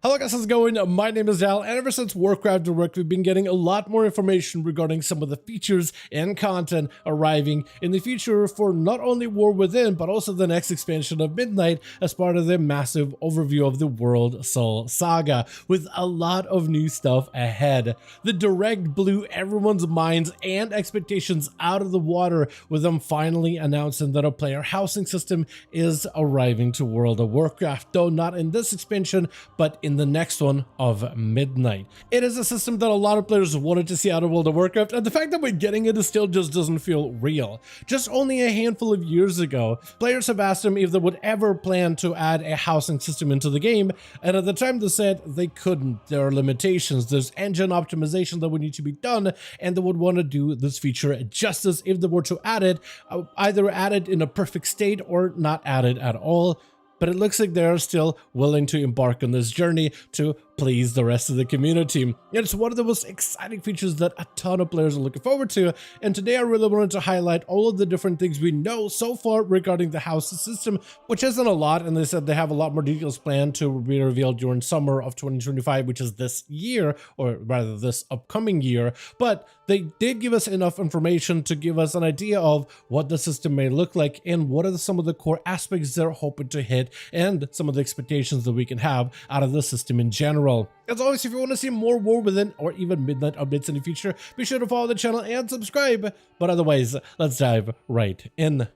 Hello guys, how's it going? My name is Dal, and ever since Warcraft Direct, we've been getting a lot more information regarding some of the features and content arriving in the future for not only War Within, but also the next expansion of Midnight as part of the massive overview of the World Soul Saga, with a lot of new stuff ahead. The Direct blew everyone's minds and expectations out of the water, with them finally announcing that a player housing system is arriving to World of Warcraft, though not in this expansion, but in the next one of Midnight. It is a system that a lot of players wanted to see out of World of Warcraft, and the fact that we're getting it still just doesn't feel real. Just only a handful of years ago, players have asked them if they would ever plan to add a housing system into the game, and at the time they said they couldn't. There are limitations, there's engine optimization that would need to be done, and they would want to do this feature justice if they were to add it, either add it in a perfect state or not add it at all. But it looks like they're still willing to embark on this journey to please the rest of the community. And it's one of the most exciting features that a ton of players are looking forward to. And today I really wanted to highlight all of the different things we know so far regarding the house system, which isn't a lot. And they said they have a lot more details planned to be revealed during summer of 2025, which is this year, or rather this upcoming year. But they did give us enough information to give us an idea of what the system may look like and what are some of the core aspects they're hoping to hit and some of the expectations that we can have out of the system in general. As always, if you want to see more War Within or even Midnight updates in the future, be sure to follow the channel and subscribe. But otherwise, let's dive right in.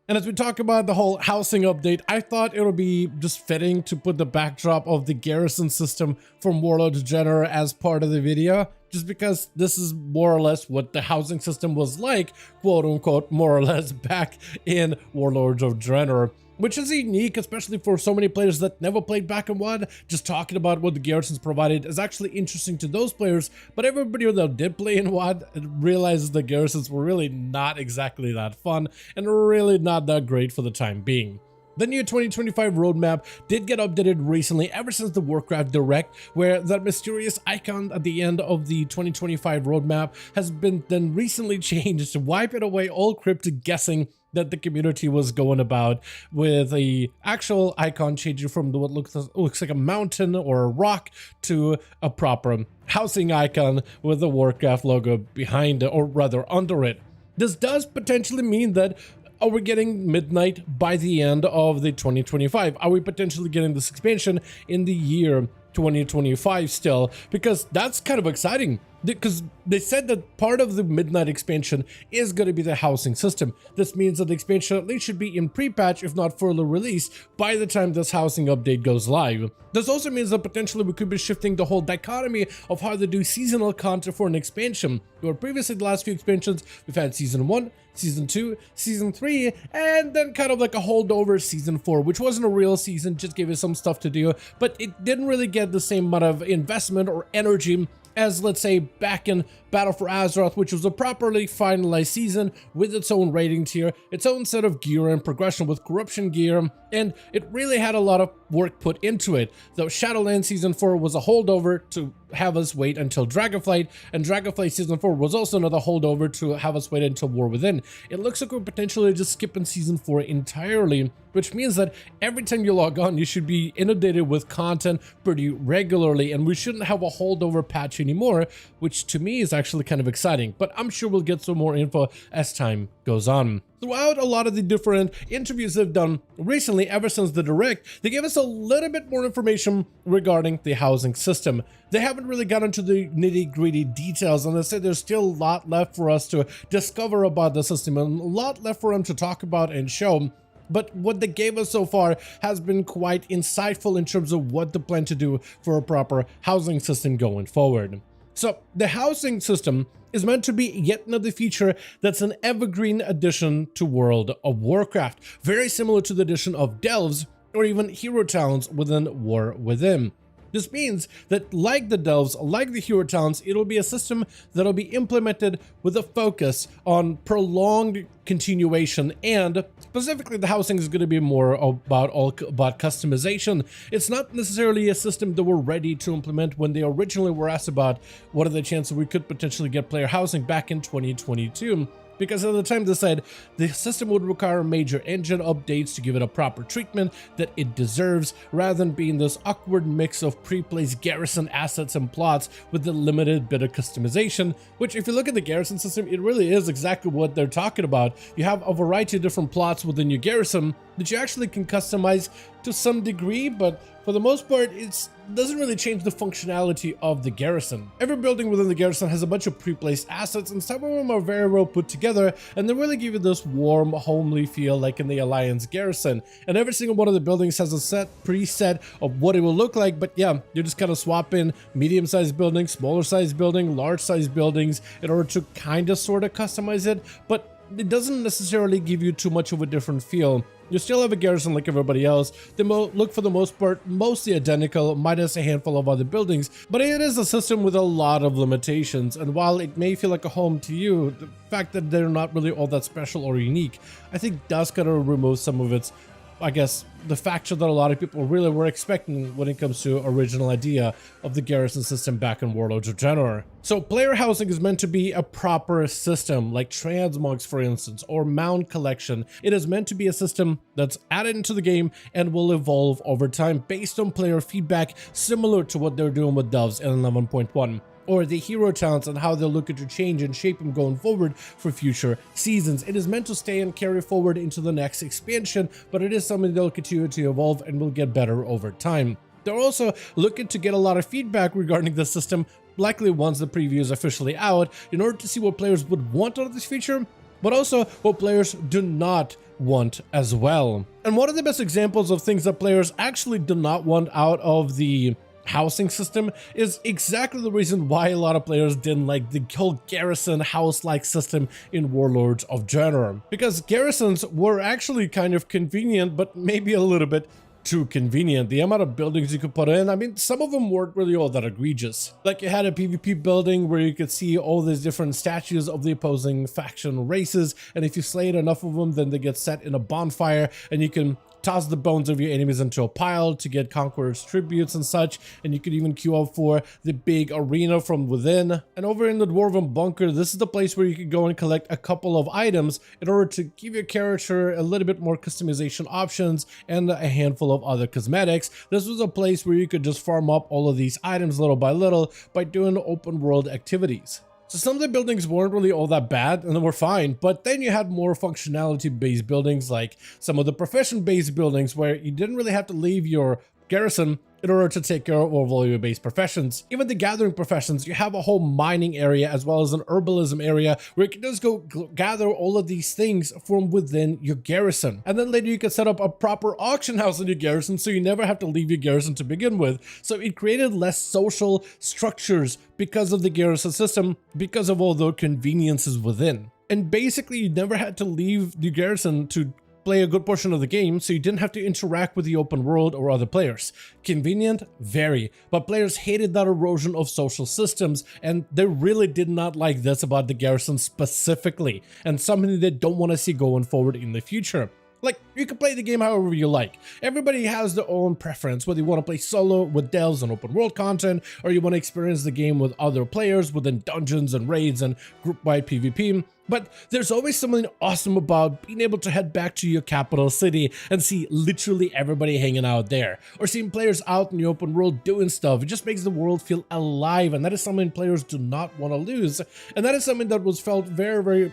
And as we talk about the whole housing update, I thought it would be just fitting to put the backdrop of the garrison system from Warlords of Draenor as part of the video, just because this is more or less what the housing system was like, quote unquote, more or less back in Warlords of Draenor. Which is unique, especially for so many players that never played back in WoW. Just talking about what the garrisons provided is actually interesting to those players, but everybody that did play in WoW realizes the garrisons were really not exactly that fun and really not that great for the time being. The new 2025 roadmap did get updated recently ever since the Warcraft Direct, where that mysterious icon at the end of the 2025 roadmap has been then recently changed to wipe it away all cryptic guessing that the community was going about, with the actual icon changing from what looks like a mountain or a rock to a proper housing icon with the Warcraft logo behind it, or rather under it. This does potentially mean that are we getting Midnight by the end of the 2025? Are we potentially getting this expansion in the year 2025 still? Because that's kind of exciting, because they said that part of the Midnight expansion is going to be the housing system. This means that the expansion at least should be in pre-patch, if not further release, by the time this housing update goes live. This also means that potentially we could be shifting the whole dichotomy of how they do seasonal content for an expansion, where previously the last few expansions we've had Season 1, Season 2, Season 3, and then kind of like a holdover Season 4, which wasn't a real season, just gave us some stuff to do, but it didn't really get the same amount of investment or energy as, let's say, back in Battle for Azeroth, which was a properly finalized season with its own rating tier, its own set of gear and progression with corruption gear, and it really had a lot of work put into it. Though Shadowlands Season 4 was a holdover to have us wait until Dragonflight, and Dragonflight Season 4 was also another holdover to have us wait until War Within. It looks like we're potentially just skipping Season 4 entirely, which means that every time you log on, you should be inundated with content pretty regularly, and we shouldn't have a holdover patch anymore, which to me is actually kind of exciting, but I'm sure we'll get some more info as time goes on. Throughout a lot of the different interviews they've done recently, ever since the Direct, they gave us a little bit more information regarding the housing system. They haven't really gotten into the nitty-gritty details, and they said there's still a lot left for us to discover about the system and a lot left for them to talk about and show. But what they gave us so far has been quite insightful in terms of what they plan to do for a proper housing system going forward. So the housing system is meant to be yet another feature that's an evergreen addition to World of Warcraft, very similar to the addition of Delves or even hero towns within War Within. This means that, like the Delves, like the hero towns, it'll be a system that'll be implemented with a focus on prolonged continuation, and specifically the housing is going to be more about customization. It's not necessarily a system that we're ready to implement when they originally were asked about what are the chances we could potentially get player housing back in 2022. because at the time they said the system would require major engine updates to give it a proper treatment that it deserves, rather than being this awkward mix of pre-placed garrison assets and plots with a limited bit of customization, which if you look at the garrison system, it really is exactly what they're talking about. You have a variety of different plots within your garrison that you actually can customize to some degree, but for the most part, it doesn't really change the functionality of the garrison. Every building within the garrison has a bunch of pre-placed assets, and some of them are very well put together, and they really give you this warm, homely feel like in the Alliance garrison. And every single one of the buildings has a preset of what it will look like, but yeah, you just kind of swap in medium-sized buildings, smaller-sized building, large-sized buildings in order to kind of sort of customize it, but it doesn't necessarily give you too much of a different feel. You still have a garrison like everybody else. They look for the most part mostly identical, minus a handful of other buildings, but it is a system with a lot of limitations, and while it may feel like a home to you, the fact that they're not really all that special or unique, I think does kind of remove some of its, I guess, the factor that a lot of people really were expecting when it comes to original idea of the garrison system back in Warlords of Draenor. So player housing is meant to be a proper system, like transmogs for instance, or mount collection. It is meant to be a system that's added into the game and will evolve over time based on player feedback, similar to what they're doing with Doves in 11.1. Or the hero talents and how they're looking to change and shape them going forward for future seasons. It is meant to stay and carry forward into the next expansion, but it is something they'll continue to evolve and will get better over time. They're also looking to get a lot of feedback regarding the system, likely once the preview is officially out, in order to see what players would want out of this feature, but also what players do not want as well. And one of the best examples of things that players actually do not want out of the housing system is exactly the reason why a lot of players didn't like the whole garrison house-like system in Warlords of Draenor, because garrisons were actually kind of convenient, but maybe a little bit too convenient. The amount of buildings you could put in, I mean, some of them weren't really all that egregious. Like you had a PvP building where you could see all these different statues of the opposing faction races, and if you slayed enough of them, then they get set in a bonfire, and you can toss the bones of your enemies into a pile to get conquerors tributes and such, and you could even queue up for the big arena from within. And over in the Dwarven Bunker, this is the place where you could go and collect a couple of items in order to give your character a little bit more customization options and a handful of other cosmetics. This was a place where you could just farm up all of these items little by little by doing open world activities. So some of the buildings weren't really all that bad and they were fine, but then you had more functionality based buildings, like some of the profession based buildings where you didn't really have to leave your garrison in order to take care of all your base professions. Even the gathering professions, you have a whole mining area as well as an herbalism area where you can just go gather all of these things from within your garrison. And then later you can set up a proper auction house in your garrison so you never have to leave your garrison to begin with. So it created less social structures because of the garrison system, because of all the conveniences within. And basically you never had to leave the garrison to play a good portion of the game, so you didn't have to interact with the open world or other players. Convenient? Very. But players hated that erosion of social systems, and they really did not like this about the garrison specifically, and something they don't want to see going forward in the future. Like, you can play the game however you like. Everybody has their own preference, whether you want to play solo with delves and open world content, or you want to experience the game with other players within dungeons and raids and group-wide PvP. But there's always something awesome about being able to head back to your capital city and see literally everybody hanging out there, or seeing players out in the open world doing stuff. It just makes the world feel alive, and that is something players do not want to lose. And that is something that was felt very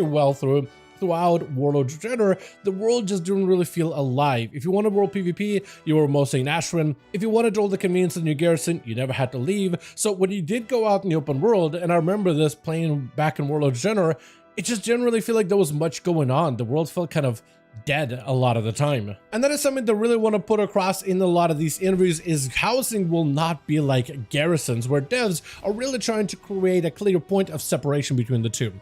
well throughout Warlords of Draenor. The world just didn't really feel alive. If you wanted world PvP, you were mostly in Ashran. If you wanted all the convenience in your garrison, you never had to leave. So when you did go out in the open world, and I remember this playing back in Warlords of Draenor, it just generally felt like there was much going on. The world felt kind of dead a lot of the time. And that is something that I really want to put across in a lot of these interviews, is housing will not be like garrisons, where devs are really trying to create a clear point of separation between the two.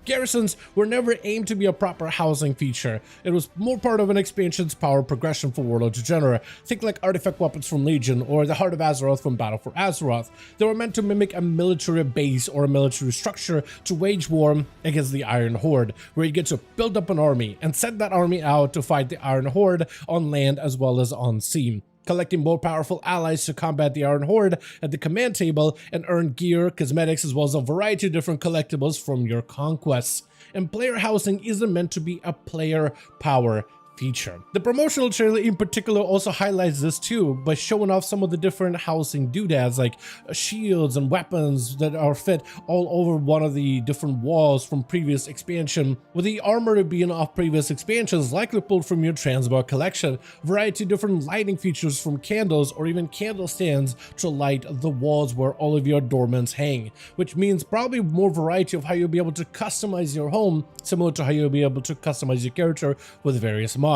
Garrisons were never aimed to be a proper housing feature. It was more part of an expansion's power progression for Warlords of Draenor. Think like artifact weapons from Legion or the Heart of Azeroth from Battle for Azeroth. They were meant to mimic a military base or a military structure to wage war against the Iron Horde, where you get to build up an army and send that army out to fight the Iron Horde on land as well as on sea. collecting more powerful allies to combat the Iron Horde at the command table, and earn gear, cosmetics, as well as a variety of different collectibles from your conquests. And player housing isn't meant to be a player power feature. The promotional trailer in particular also highlights this too by showing off some of the different housing doodads like shields and weapons that are fit all over one of the different walls from previous expansion, with the armor being off previous expansions likely pulled from your transmog collection, variety of different lighting features from candles or even candle stands to light the walls where all of your adornments hang, which means probably more variety of how you'll be able to customize your home, similar to how you'll be able to customize your character with various mods.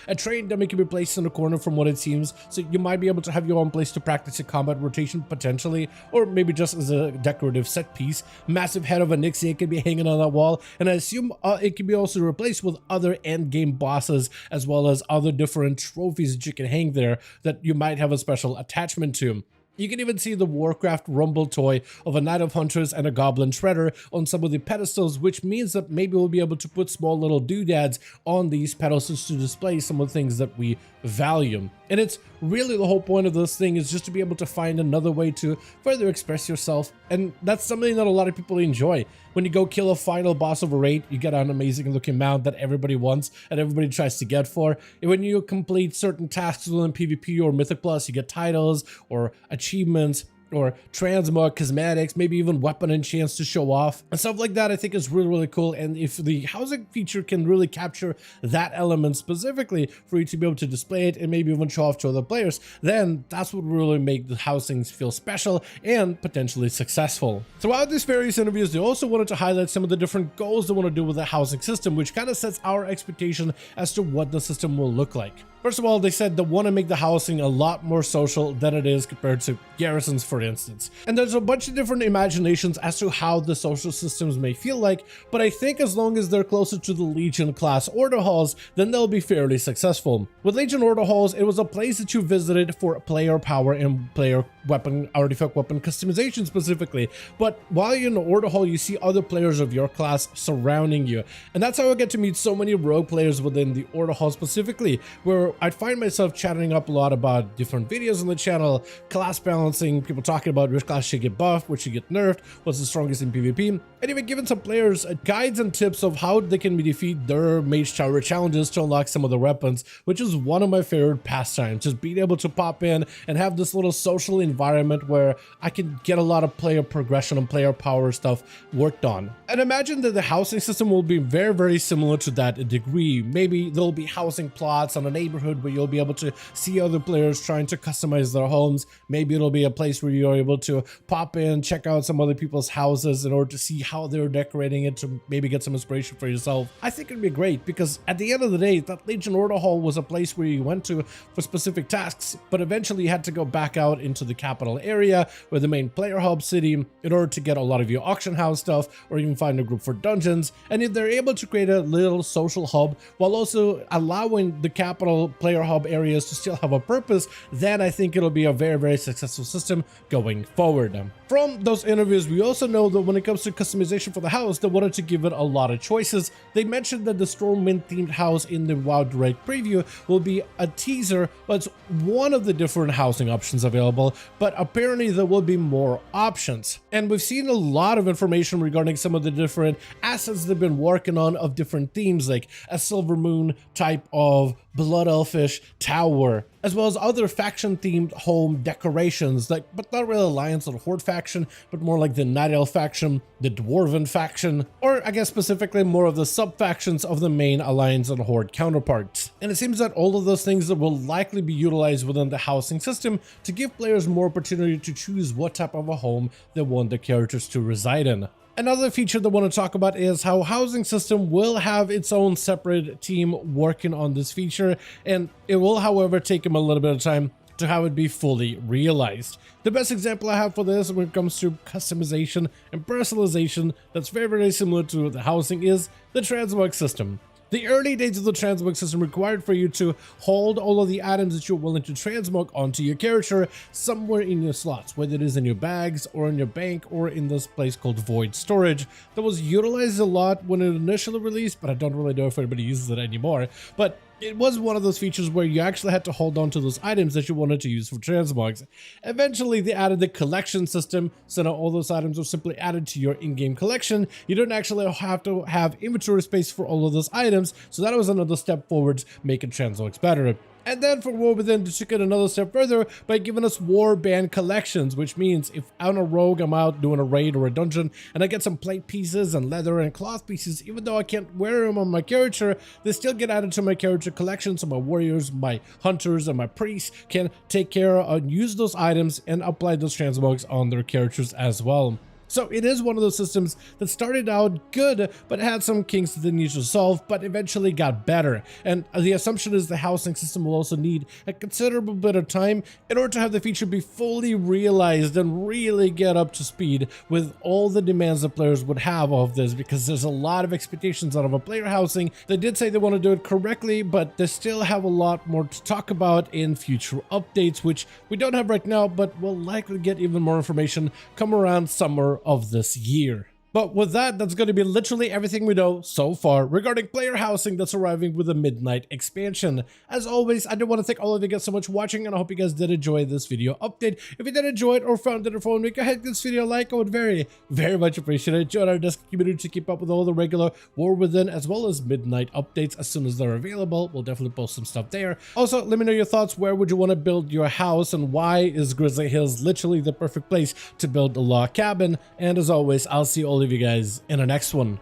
A train dummy can be placed in the corner from what it seems, so you might be able to have your own place to practice your combat rotation potentially, or maybe just as a decorative set piece. Massive head of a Nixie can be hanging on that wall, and I assume it can be also replaced with other endgame bosses as well as other different trophies that you can hang there that you might have a special attachment to. You can even see the Warcraft Rumble toy of a Knight of Hunters and a Goblin Shredder on some of the pedestals, which means that maybe we'll be able to put small little doodads on these pedestals to display some of the things that we value. And it's really the whole point of this thing is just to be able to find another way to further express yourself, and that's something that a lot of people enjoy. When you go kill a final boss of a raid, you get an amazing looking mount that everybody wants and everybody tries to get for. And when you complete certain tasks within PvP or Mythic Plus, you get titles or achievements or transmog cosmetics, maybe even weapon enchants to show off and stuff like that. I think is really, really cool. And if the housing feature can really capture that element specifically for you to be able to display it and maybe even show off to other players, then that's what will really make the housings feel special and potentially successful. Throughout these various interviews, they also wanted to highlight some of the different goals they want to do with the housing system, which kind of sets our expectation as to what the system will look like. First of all, they said they want to make the housing a lot more social than it is compared to garrisons, for instance. And there's a bunch of different imaginations as to how the social systems may feel like, but I think as long as they're closer to the Legion class order halls, then they'll be fairly successful. With Legion order halls, it was a place that you visited for player power and player weapon, artifact weapon customization specifically. But while you're in the order hall, you see other players of your class surrounding you. And that's how I get to meet so many rogue players within the order hall specifically, where I'd find myself chatting up a lot about different videos on the channel, class balancing, people talking about which class should get buffed, which should get nerfed, what's the strongest in PvP, and even giving some players guides and tips of how they can defeat their mage tower challenges to unlock some of the weapons, which is one of my favorite pastimes, just being able to pop in and have this little social environment where I can get a lot of player progression and player power stuff worked on. And imagine that the housing system will be very, very similar to that degree. Maybe there'll be housing plots on a neighborhood where you'll be able to see other players trying to customize their homes. Maybe it'll be a place where you're able to pop in, check out some other people's houses in order to see how they're decorating it to maybe get some inspiration for yourself. I think it'd be great because at the end of the day, that Legion Order Hall was a place where you went to for specific tasks, but eventually you had to go back out into the capital area where the main player hub city in order to get a lot of your auction house stuff or even find a group for dungeons. And if they're able to create a little social hub while also allowing the capital player hub areas to still have a purpose, then I think it'll be a very, very successful system going forward. From those interviews, we also know that when it comes to customization for the house, they wanted to give it a lot of choices. They mentioned that the Stormwind themed house in the WoW Direct preview will be a teaser, but it's one of the different housing options available, but apparently there will be more options. And we've seen a lot of information regarding some of the different assets they've been working on of different themes, like a Silver Moon type of Blood Elfish tower, as well as other faction-themed home decorations, like, but not really Alliance or Horde faction, but more like the Night Elf faction, the Dwarven faction, or I guess specifically more of the sub-factions of the main Alliance and Horde counterparts. And it seems that all of those things that will likely be utilized within the housing system to give players more opportunity to choose what type of a home they want their characters to reside in. Another feature that I want to talk about is how housing system will have its own separate team working on this feature, and it will, however, take them a little bit of time to have it be fully realized. The best example I have for this when it comes to customization and personalization that's very, very similar to the housing is the transmog system. The early days of the transmog system required for you to hold all of the items that you're willing to transmog onto your character somewhere in your slots, whether it is in your bags or in your bank or in this place called Void Storage. That was utilized a lot when it initially released, but I don't really know if anybody uses it anymore. But It was one of those features where you actually had to hold on to those items that you wanted to use for transmogs. Eventually, they added the collection system, so now all those items are simply added to your in-game collection. You don't actually have to have inventory space for all of those items, so that was another step forwards, making transmogs better. And then for War Within, they took it another step further by giving us war band collections, which means if I'm a rogue, I'm out doing a raid or a dungeon, and I get some plate pieces and leather and cloth pieces, even though I can't wear them on my character, they still get added to my character collection, so my warriors, my hunters, and my priests can take care and use those items and apply those transmogs on their characters as well. So it is one of those systems that started out good, but had some kinks that needed to solve, but eventually got better. And the assumption is the housing system will also need a considerable bit of time in order to have the feature be fully realized and really get up to speed with all the demands that players would have of this, because there's a lot of expectations out of a player housing. They did say they want to do it correctly, but they still have a lot more to talk about in future updates, which we don't have right now, but we'll likely get even more information come around summer of this year. But with that, that's going to be literally everything we know so far regarding player housing that's arriving with the Midnight expansion. As always, I do want to thank all of you guys so much for watching, and I hope you guys did enjoy this video update. If you did enjoy it or found it informative, go ahead and give this video a like. I would very, very much appreciate it. Join our Discord community to keep up with all the regular War Within as well as Midnight updates as soon as they're available. We'll definitely post some stuff there. Also, let me know your thoughts. Where would you want to build your house, and why is Grizzly Hills literally the perfect place to build a log cabin? And as always, I'll see all of you guys in the next one.